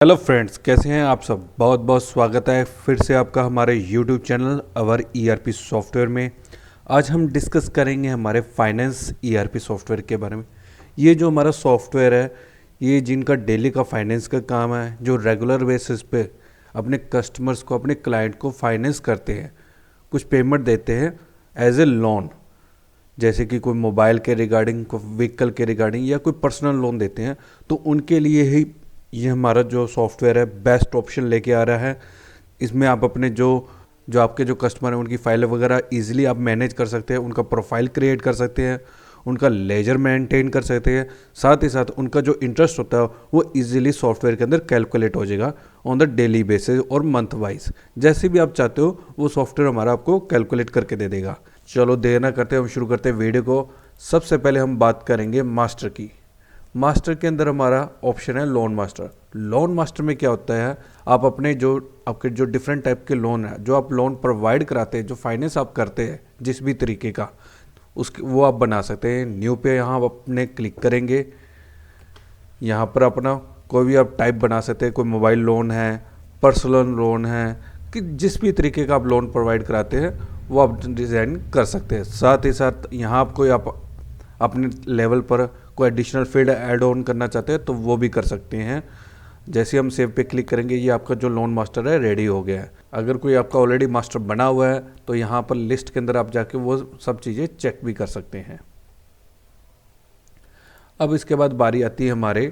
Hello friends, कैसे हैं आप सब। बहुत बहुत स्वागत है फिर से आपका हमारे यूट्यूब चैनल अवर ईआरपी सॉफ्टवेयर में। आज हम डिस्कस करेंगे हमारे फाइनेंस ईआरपी सॉफ्टवेयर के बारे में। ये जो हमारा सॉफ्टवेयर है, ये जिनका डेली का फाइनेंस का काम है, जो रेगुलर बेसिस पे अपने कस्टमर्स को, अपने क्लाइंट को फाइनेंस करते हैं, कुछ पेमेंट देते हैं एज ए लोन, जैसे कि कोई मोबाइल के रिगार्डिंग, कोई व्हीकल के रिगार्डिंग या कोई पर्सनल लोन देते हैं, तो उनके लिए ही ये हमारा जो सॉफ्टवेयर है बेस्ट ऑप्शन लेके आ रहा है। इसमें आप अपने जो जो आपके जो कस्टमर हैं उनकी फाइल वगैरह इजीली आप मैनेज कर सकते हैं, उनका प्रोफाइल क्रिएट कर सकते हैं, उनका लेजर मेंटेन कर सकते हैं। साथ ही साथ उनका जो इंटरेस्ट होता है वो इजीली सॉफ्टवेयर के अंदर कैलकुलेट हो जाएगा ऑन द डेली बेसिस और मंथ वाइज। जैसे भी आप चाहते हो वो सॉफ्टवेयर हमारा आपको कैलकुलेट करके दे देगा। चलो देर ना करते हम शुरू करते हैं वीडियो को। सबसे पहले हम बात करेंगे मास्टर की। मास्टर के अंदर हमारा ऑप्शन है लोन मास्टर। लोन मास्टर में क्या होता है, आप अपने जो आपके जो डिफरेंट टाइप के लोन है, जो आप लोन प्रोवाइड कराते हैं, जो फाइनेंस आप करते हैं जिस भी तरीके का, उसके वो आप बना सकते हैं। न्यू पे यहाँ आप अपने क्लिक करेंगे, यहाँ पर अपना कोई भी आप टाइप बना सकते हैं। कोई मोबाइल लोन है, पर्सनल लोन है, कि जिस भी तरीके का आप लोन प्रोवाइड कराते हैं वो आप डिज़ाइन कर सकते हैं। साथ ही साथ यहाँ आप अपने लेवल पर कोई एडिशनल फील्ड ऐड ऑन करना चाहते हैं तो वो भी कर सकते हैं। जैसे हम सेव पे क्लिक करेंगे, ये आपका जो लोन मास्टर है रेडी हो गया है। अगर कोई आपका ऑलरेडी मास्टर बना हुआ है तो यहाँ पर लिस्ट के अंदर आप जाके वो सब चीज़ें चेक भी कर सकते हैं। अब इसके बाद बारी आती है हमारे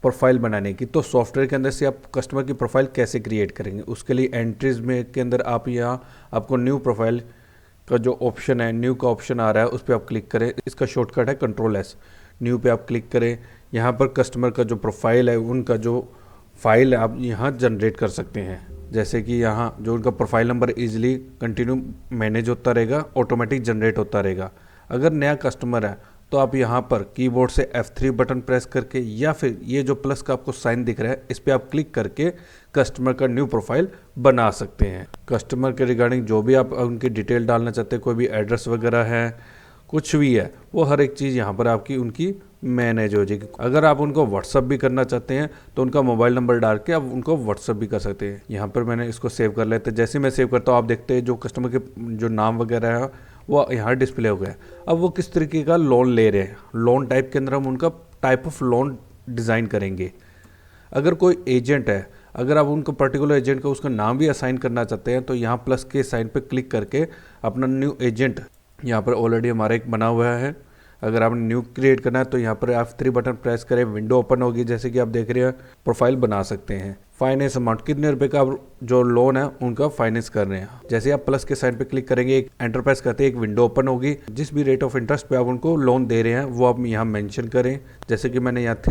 प्रोफाइल बनाने की। तो सॉफ्टवेयर के अंदर से आप कस्टमर की प्रोफाइल कैसे क्रिएट करेंगे, उसके लिए एंट्रीज में के अंदर आप यहाँ आपको न्यू प्रोफाइल का जो ऑप्शन है, न्यू का ऑप्शन आ रहा है, उस पर आप क्लिक करें। इसका शॉर्टकट है कंट्रोल+। न्यू पे आप क्लिक करें। यहाँ पर कस्टमर का जो प्रोफाइल है, उनका जो फाइल है, आप यहाँ जनरेट कर सकते हैं। जैसे कि यहाँ जो उनका profile number easily continue manage होता रहेगा, ऑटोमेटिक जनरेट होता रहेगा। अगर नया कस्टमर है तो आप यहाँ पर कीबोर्ड से F3 बटन प्रेस करके, या फिर ये जो प्लस का आपको साइन दिख रहा है, इस पर आप क्लिक करके कस्टमर का न्यू प्रोफाइल बना सकते हैं। कस्टमर के रिगार्डिंग जो भी आप उनकी डिटेल डालना चाहते हैं, कोई भी एड्रेस वगैरह है, कुछ भी है, वो हर एक चीज़ यहाँ पर आपकी उनकी मैनेज हो जाएगी। अगर आप उनको व्हाट्सअप भी करना चाहते हैं तो उनका मोबाइल नंबर डाल के आप उनको व्हाट्सअप भी कर सकते हैं। यहाँ पर मैंने इसको सेव कर लेते हैं। जैसे मैं सेव करता हूँ, आप देखते हैं जो कस्टमर के जो नाम वगैरह है वो यहाँ डिस्प्ले हो गया। अब वो किस तरीके का लोन ले रहे हैं, लोन टाइप के अंदर हम उनका टाइप ऑफ लोन डिज़ाइन करेंगे। अगर कोई एजेंट है, अगर आप उनको पर्टिकुलर एजेंट का उसका नाम भी असाइन करना चाहते हैं तो यहाँ प्लस के साइन पे क्लिक करके अपना न्यू एजेंट, यहाँ पर ऑलरेडी हमारा एक बना हुआ है, अगर आपने न्यू क्रिएट करना है तो यहाँ पर F3 बटन प्रेस करें, विंडो ओपन होगी। जैसे कि आप देख रहे हैं, प्रोफाइल बना सकते हैं। फाइनेंस अमाउंट, कितने रुपए का आप जो लोन है उनका फाइनेंस कर रहे हैं। जैसे आप प्लस के साइन पे क्लिक करेंगे, एक एंटर प्रेस करते हैं, एक विंडो ओपन होगी। जिस भी रेट ऑफ इंटरेस्ट पे आप उनको लोन दे रहे हैं वो आप यहाँ मेंशन करें। जैसे कि मैंने यहाँ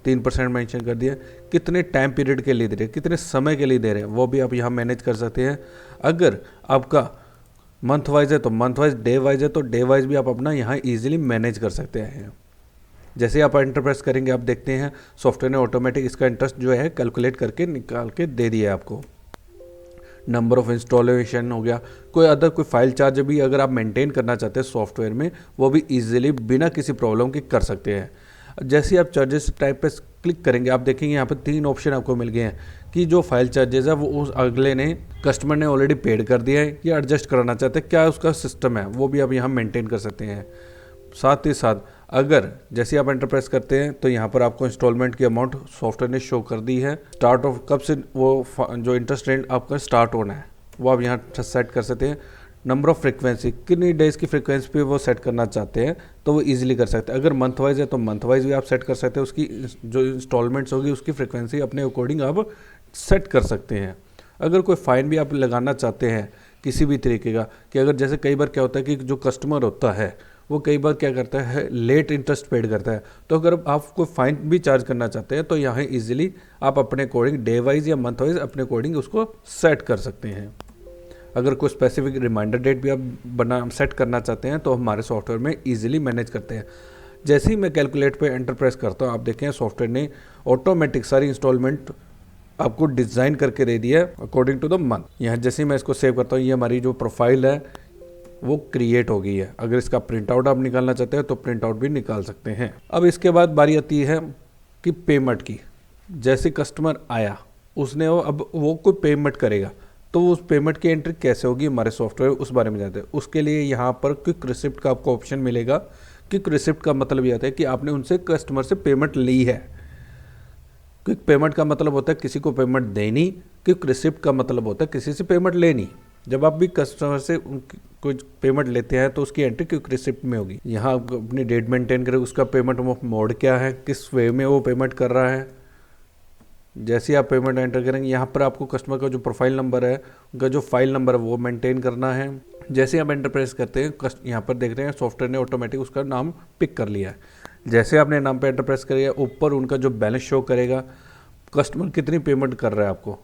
3% मेंशन कर दिया। कितने टाइम पीरियड के लिए दे रहे हैं, कितने समय के लिए दे रहे हैं, वो भी आप यहाँ मैनेज कर सकते हैं। अगर आपका मंथ वाइज है तो मंथ वाइज, डे वाइज है तो डे वाइज भी आप अपना यहाँ इजीली मैनेज कर सकते हैं। जैसे आप एंटर प्रेस करेंगे, आप देखते हैं सॉफ्टवेयर ने ऑटोमेटिक इसका इंटरेस्ट जो है कैलकुलेट करके निकाल के दे दिया है आपको। नंबर ऑफ इंस्टॉलेशन हो गया, कोई अदर कोई फाइल चार्ज भी अगर आप मेंटेन करना चाहते हैं सॉफ्टवेयर में, वो भी इजीली बिना किसी प्रॉब्लम के कर सकते हैं। जैसे आप चार्जेस टाइप पे क्लिक करेंगे, आप देखेंगे यहाँ पर 3 ऑप्शन आपको मिल गए हैं कि जो फाइल चार्जेस है वो उस अगले ने, कस्टमर ने ऑलरेडी पेड कर दिया है या एडजस्ट कराना चाहते हैं, क्या उसका सिस्टम है, वो भी आप यहाँ मेंटेन कर सकते हैं। साथ ही साथ अगर जैसे आप एंटर प्रेस करते हैं तो यहाँ पर आपको इंस्टॉलमेंट की अमाउंट सॉफ्टवेयर ने शो कर दी है। स्टार्ट ऑफ कब से वो जो इंटरेस्ट रेट आपका स्टार्ट होना है वो आप यहाँ सेट कर सकते हैं। नंबर ऑफ फ्रिक्वेंसी, कितनी डेज की फ्रिक्वेंसी पे वो सेट करना चाहते हैं तो वो इजीली कर सकते हैं। अगर मंथ वाइज है तो मंथ वाइज भी आप सेट कर सकते हैं। उसकी जो इंस्टॉलमेंट्स होगी उसकी फ्रिक्वेंसी अपने अकॉर्डिंग आप सेट कर सकते हैं। अगर कोई फ़ाइन भी आप लगाना चाहते हैं किसी भी तरीके का, कि अगर जैसे कई बार क्या होता है कि जो कस्टमर होता है वो कई बार क्या करता है, लेट इंटरेस्ट पेड करता है, तो अगर आप कोई फ़ाइन भी चार्ज करना चाहते हैं तो यहाँ इजीली आप अपने अकॉर्डिंग डे वाइज या मंथ वाइज अपने अकॉर्डिंग उसको सेट कर सकते हैं। अगर कोई स्पेसिफिक रिमाइंडर डेट भी आप सेट करना चाहते हैं तो हमारे सॉफ्टवेयर में इजीली मैनेज करते हैं। जैसे ही मैं कैलकुलेट पे एंटर प्रेस करता हूँ, आप देखें सॉफ्टवेयर ने ऑटोमेटिक सारी इंस्टॉलमेंट आपको डिज़ाइन करके दे दिया है अकॉर्डिंग टू द मंथ। यहाँ जैसे ही मैं इसको सेव करता हूँ, ये हमारी जो प्रोफाइल है वो क्रिएट हो गई है। अगर इसका प्रिंट आउट आप निकालना चाहते हैं तो प्रिंट आउट भी निकाल सकते हैं। अब इसके बाद बारी आती है कि पेमेंट की। जैसे कस्टमर आया, उसने अब वो कोई पेमेंट करेगा, तो उस पेमेंट की एंट्री कैसे होगी हमारे सॉफ्टवेयर, उस बारे में जानते हैं। उसके लिए यहाँ पर क्विक रिसिप्ट का आपको ऑप्शन मिलेगा। क्विक रिसिप्ट का मतलब ये आता है कि आपने उनसे, कस्टमर से पेमेंट ली है। क्विक पेमेंट का मतलब होता है किसी को पेमेंट देनी, क्विक रिसिप्ट का मतलब होता है किसी से पेमेंट लेनी। जब आप भी कस्टमर से कुछ पेमेंट लेते हैं तो उसकी एंट्री क्विक रिसिप्ट में होगी। यहाँ आप अपनी डेट मेंटेन करें, उसका पेमेंट मोड क्या है, किस वे में वो पेमेंट कर रहा है। जैसे आप पेमेंट एंटर करेंगे, यहाँ पर आपको कस्टमर का जो प्रोफाइल नंबर है, उनका जो फाइल नंबर है वो मेंटेन करना है। जैसे आप एंटर प्रेस करते हैं, यहाँ पर देख रहे हैं सॉफ्टवेयर ने ऑटोमेटिक उसका नाम पिक कर लिया है। जैसे आपने नाम पे एंटर प्रेस करिए, ऊपर उनका जो बैलेंस शो करेगा, कस्टमर कितनी पेमेंट कर रहा है आपको।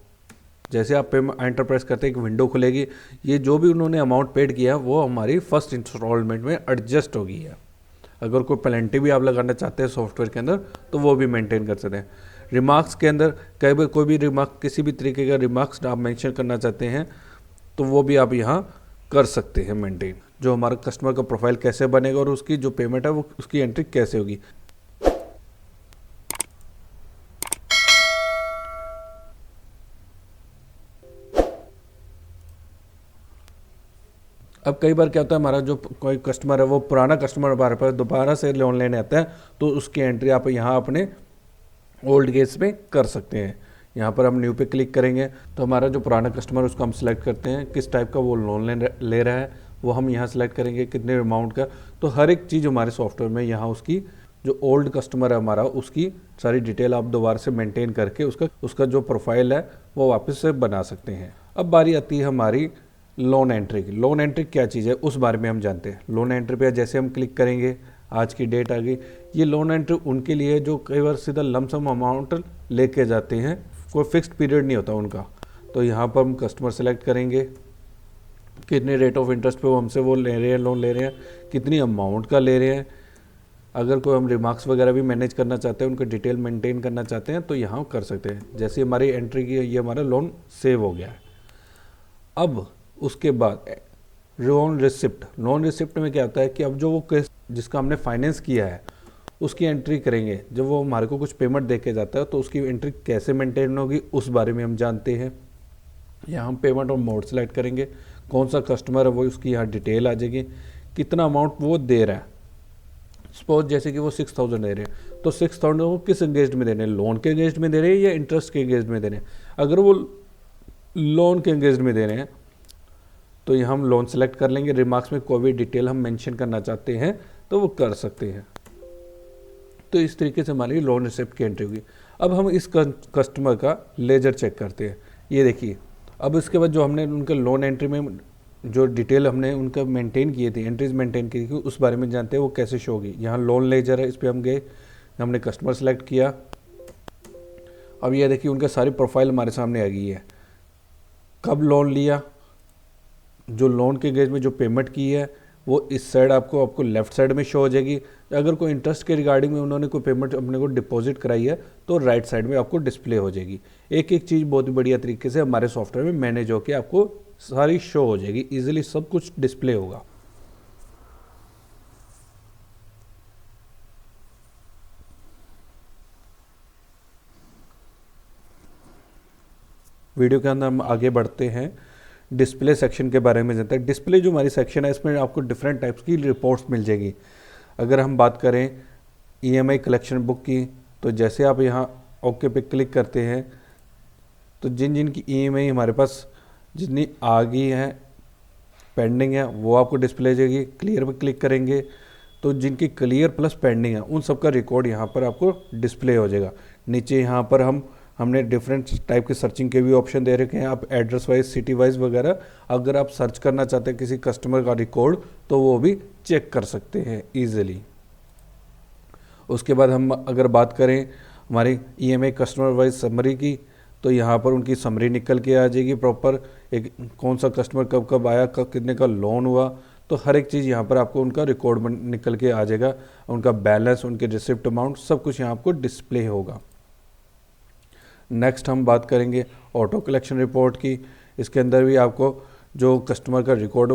जैसे आप पेमेंट एंटर प्रेस करते हैं, एक विंडो खुलेगी, ये जो भी उन्होंने अमाउंट पेड किया वो हमारी फर्स्ट इंस्टॉलमेंट में एडजस्ट होगी है। अगर कोई पेनल्टी भी आप लगाना चाहते हैं सॉफ्टवेयर के अंदर तो वो भी मेंटेन कर सकते हैं। रिमार्क्स के अंदर कई बार कोई भी रिमार्क, किसी भी तरीके का रिमार्क्स आप मेंशन करना चाहते हैं तो वो भी आप यहाँ कर सकते हैं मेंटेन। जो हमारा कस्टमर का प्रोफाइल कैसे बनेगा और उसकी जो पेमेंट है वो उसकी एंट्री कैसे होगी। अब कई बार क्या होता है, हमारा जो कोई कस्टमर है वो पुराना कस्टमर हमारे पास दोबारा से लोन लेने आता है, तो उसकी एंट्री आप यहाँ अपने ओल्ड केस में कर सकते हैं। यहाँ पर हम न्यू पे क्लिक करेंगे तो हमारा जो पुराना कस्टमर उसको हम सेलेक्ट करते हैं, किस टाइप का वो लोन ले रहा है वो हम यहाँ सेलेक्ट करेंगे, कितने अमाउंट का। तो हर एक चीज़ हमारे सॉफ्टवेयर में यहाँ उसकी जो ओल्ड कस्टमर है हमारा, उसकी सारी डिटेल आप दोबारा से मेंटेन करके उसका जो प्रोफाइल है वो वापस से बना सकते हैं। अब बारी आती है हमारी लोन एंट्री की। लोन एंट्री क्या चीज़ है उस बारे में हम जानते हैं। लोन एंट्री पे जैसे हम क्लिक करेंगे, आज की डेट आ गई। ये लोन एंट्री उनके लिए जो कई बार सीधा लमसम अमाउंट लेके जाते हैं, कोई फिक्स्ड पीरियड नहीं होता उनका। तो यहाँ पर हम कस्टमर सेलेक्ट करेंगे, कितने रेट ऑफ इंटरेस्ट पे वो हमसे वो ले रहे हैं, लोन ले रहे हैं, कितनी अमाउंट का ले रहे हैं। अगर कोई हम रिमार्क्स वगैरह भी मैनेज करना चाहते हैं, उनका डिटेल मेंटेन करना चाहते हैं तो यहाँ कर सकते हैं। जैसे हमारी एंट्री की, ये हमारा लोन सेव हो गया है। अब उसके बाद लोन रिसिप्ट। लोन रिसिप्ट में क्या होता है कि अब जो वो जिसका हमने फाइनेंस किया है उसकी एंट्री करेंगे। जब वो हमारे को कुछ पेमेंट दे के जाता है तो उसकी एंट्री कैसे मेंटेन होगी उस बारे में हम जानते हैं। यहाँ हम पेमेंट और मोड सेलेक्ट करेंगे, कौन सा कस्टमर है वो उसकी यहाँ डिटेल आ जाएगी, कितना अमाउंट वो दे रहा है। सपोज जैसे कि वो 6000 दे रहे हैं तो 6000 वो किस एंगेज्ड में दे रहे हैं, लोन के एंगेज्ड में दे रहे हैं या इंटरेस्ट के एंगेज्ड में दे रहे हैं। अगर वो लोन के एंगेज्ड में दे रहे हैं तो यहाँ हम लोन सेलेक्ट कर लेंगे। रिमार्क्स में कोई भी डिटेल हम मेंशन करना चाहते हैं तो वो कर सकते हैं। तो इस तरीके से हमारी लोन रिसिप्ट की एंट्री होगी। अब हम इस कस्टमर का लेजर चेक करते हैं। ये देखिए, अब इसके बाद जो हमने उनके लोन एंट्री में जो डिटेल हमने उनका मेंटेन किए थे, एंट्रीज मेंटेन की थी, उस बारे में जानते हैं वो कैसे शो होगी। यहाँ लोन लेजर है, इस पर हम गए, हमने कस्टमर सेलेक्ट किया। अब ये देखिए उनका सारी प्रोफाइल हमारे सामने आ गई है, कब लोन लिया, जो लोन के गेज में जो पेमेंट की है वो इस साइड आपको लेफ्ट साइड में शो हो जाएगी। अगर कोई इंटरेस्ट के रिगार्डिंग में उन्होंने कोई पेमेंट अपने को डिपॉजिट कराई है तो राइट साइड में आपको डिस्प्ले हो जाएगी। एक एक चीज़ बहुत ही बढ़िया तरीके से हमारे सॉफ्टवेयर में मैनेज होकर आपको सारी शो हो जाएगी, इजीली सब कुछ डिस्प्ले होगा। वीडियो के अंदर हम आगे बढ़ते हैं, डिस्प्ले सेक्शन के बारे में जानते हैं। डिस्प्ले जो हमारी सेक्शन है इसमें आपको डिफरेंट टाइप्स की रिपोर्ट्स मिल जाएगी। अगर हम बात करें ईएमआई कलेक्शन बुक की, तो जैसे आप यहाँ ओके पे क्लिक करते हैं तो जिन जिन की ईएमआई हमारे पास जितनी आ गई है, पेंडिंग है, वो आपको डिस्प्ले जाएगी। क्लियर पे क्लिक करेंगे तो जिनकी क्लियर प्लस पेंडिंग है उन सब का रिकॉर्ड यहाँ पर आपको डिस्प्ले हो जाएगा। नीचे यहाँ पर हमने डिफरेंट टाइप के सर्चिंग के भी ऑप्शन दे रखे हैं। आप एड्रेस वाइज, सिटी वाइज वगैरह अगर आप सर्च करना चाहते हैं किसी कस्टमर का रिकॉर्ड तो वो भी चेक कर सकते हैं ईजिली। उसके बाद हम अगर बात करें हमारी ईएमआई कस्टमर वाइज समरी की, तो यहाँ पर उनकी समरी निकल के आ जाएगी प्रॉपर, एक कौन सा कस्टमर कब कब आया, कब कितने का लोन हुआ, तो हर एक चीज़ यहाँ पर आपको उनका रिकॉर्ड निकल के आ जाएगा। उनका बैलेंस, उनके रिसिप्ट अमाउंट, सब कुछ यहाँ आपको डिस्प्ले होगा। नेक्स्ट हम बात करेंगे ऑटो कलेक्शन रिपोर्ट की। इसके अंदर भी आपको जो कस्टमर का रिकॉर्ड,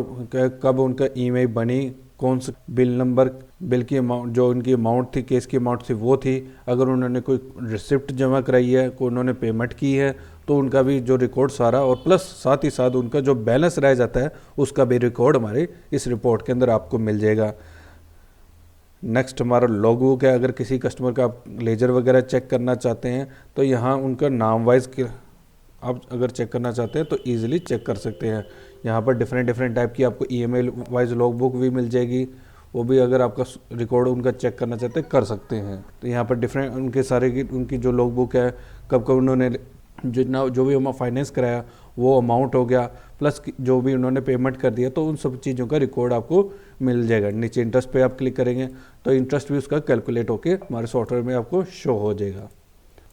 कब उनका ईएमआई बनी, कौन सा बिल नंबर, बिल की अमाउंट, जो उनकी अमाउंट थी, केस की अमाउंट थी वो थी, अगर उन्होंने कोई रिसिप्ट जमा कराई है, कोई उन्होंने पेमेंट की है तो उनका भी जो रिकॉर्ड सारा, और प्लस साथ ही साथ उनका जो बैलेंस रह जाता है उसका भी रिकॉर्ड हमारे इस रिपोर्ट के अंदर आपको मिल जाएगा। नेक्स्ट हमारा लॉग बुक है। अगर किसी कस्टमर का आप लेजर वगैरह चेक करना चाहते हैं तो यहाँ उनका नाम वाइज आप अगर चेक करना चाहते हैं तो ईजिली चेक कर सकते हैं। यहाँ पर डिफरेंट टाइप की आपको ईएमआई वाइज लॉग बुक भी मिल जाएगी, वो भी अगर आपका रिकॉर्ड उनका चेक करना चाहते हैं कर सकते हैं। तो यहाँ पर डिफरेंट उनके सारे की उनकी जो लॉग बुक है, कब कब उन्होंने जितना जो भी फाइनेंस कराया वो अमाउंट हो गया, प्लस जो भी उन्होंने पेमेंट कर दिया, तो उन सब चीज़ों का रिकॉर्ड आपको मिल जाएगा। नीचे इंटरेस्ट पे आप क्लिक करेंगे तो इंटरेस्ट भी उसका कैलकुलेट होके हमारे सॉफ्टवेयर में आपको शो हो जाएगा।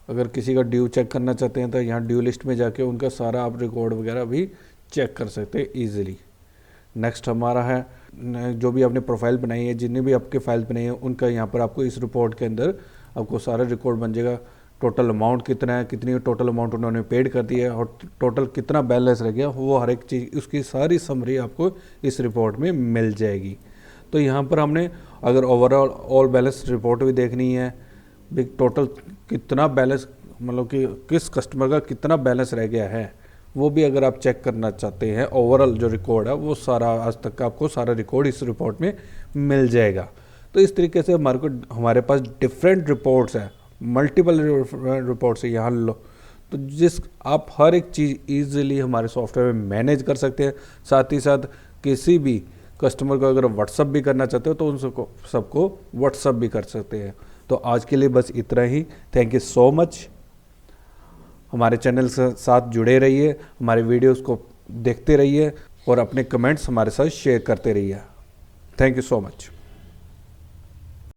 अगर किसी का ड्यू चेक करना चाहते हैं तो यहाँ ड्यू लिस्ट में जाके उनका सारा आप रिकॉर्ड वगैरह भी चेक कर सकते हैं ईजिली। नेक्स्ट हमारा है जो भी आपने प्रोफाइल बनाई है, जितनी भी आपके फाइल बनाई है, उनका यहाँ पर आपको इस रिपोर्ट के अंदर आपको सारा रिकॉर्ड बन जाएगा। टोटल अमाउंट कितना है, कितनी टोटल अमाउंट उन्होंने पेड कर दी है, और टोटल कितना बैलेंस रह गया, वो हर एक चीज़ उसकी सारी समरी आपको इस रिपोर्ट में मिल जाएगी। तो यहाँ पर हमने अगर ओवरऑल ऑल बैलेंस रिपोर्ट भी देखनी है, बिग टोटल कितना बैलेंस, मतलब कि किस कस्टमर का कितना बैलेंस रह गया है, वो भी अगर आप चेक करना चाहते हैं, ओवरऑल जो रिकॉर्ड है वो सारा आज तक का आपको सारा रिकॉर्ड इस रिपोर्ट में मिल जाएगा। तो इस तरीके से हमारे पास डिफरेंट रिपोर्ट्स हैं, मल्टीपल रिपोर्ट्स है यहाँ लो, तो जिस आप हर एक चीज़ ईजिली हमारे सॉफ्टवेयर में मैनेज कर सकते हैं। साथ ही साथ किसी भी कस्टमर को अगर व्हाट्सअप भी करना चाहते हो तो उन सबको व्हाट्सअप भी कर सकते हैं। तो आज के लिए बस इतना ही। Thank you so much. हमारे चैनल के साथ जुड़े रहिए, हमारे वीडियोस को देखते रहिए और अपने कमेंट्स हमारे साथ शेयर करते रहिए। Thank you so much.